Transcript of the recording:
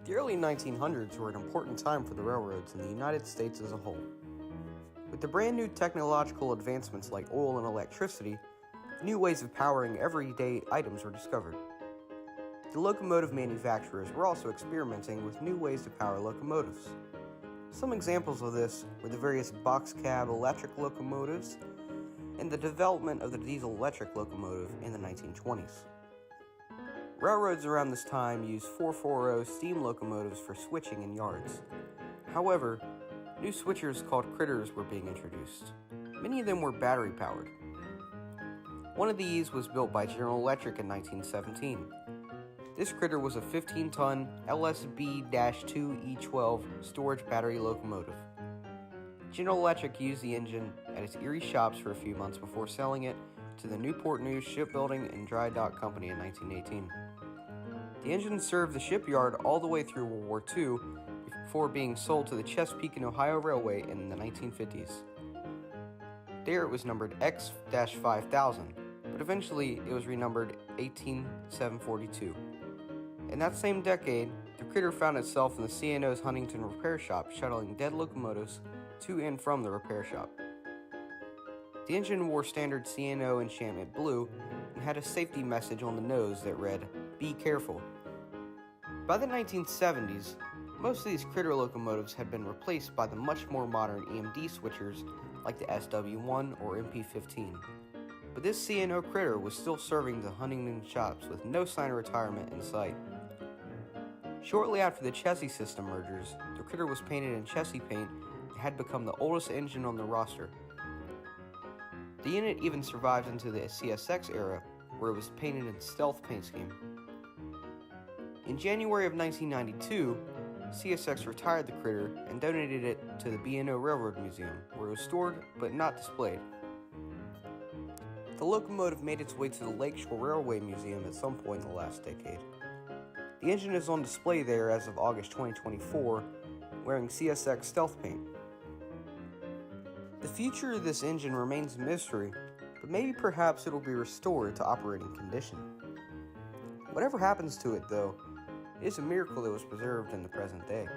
The early 1900s were an important time for the railroads in the United States as a whole. With the brand new technological advancements like oil and electricity, new ways of powering everyday items were discovered. The locomotive manufacturers were also experimenting with new ways to power locomotives. Some examples of this were the various box cab electric locomotives and the development of the diesel-electric locomotive in the 1920s. Railroads around this time used 440 steam locomotives for switching in yards. However, new switchers called critters were being introduced. Many of them were battery-powered. One of these was built by General Electric in 1917. This critter was a 15-ton LSB-2E12 storage battery locomotive. General Electric used the engine at its Erie shops for a few months before selling it to the Newport News Shipbuilding and Dry Dock Company in 1918. The engine served the shipyard all the way through World War II before being sold to the Chesapeake and Ohio Railway in the 1950s. There it was numbered X-5000, but eventually it was renumbered 18742. In that same decade, the critter found itself in the C&O's Huntington repair shop, shuttling dead locomotives to and from the repair shop. The engine wore standard C&O enchantment blue and had a safety message on the nose that read, "Be careful." By the 1970s, most of these critter locomotives had been replaced by the much more modern EMD switchers like the SW1 or MP15. But this C&O critter was still serving the Huntington shops with no sign of retirement in sight. Shortly after the chassis system mergers, the critter was painted in chassis paint and had become the oldest engine on the roster. The unit even survived into the CSX era, where it was painted in stealth paint scheme. In January of 1992, CSX retired the critter and donated it to the B&O Railroad Museum, where it was stored but not displayed. The locomotive made its way to the Lakeshore Railway Museum at some point in the last decade. The engine is on display there as of August 2024, wearing CSX stealth paint. The future of this engine remains a mystery, but maybe perhaps it'll be restored to operating condition. Whatever happens to it, though, it is a miracle it was preserved in the present day.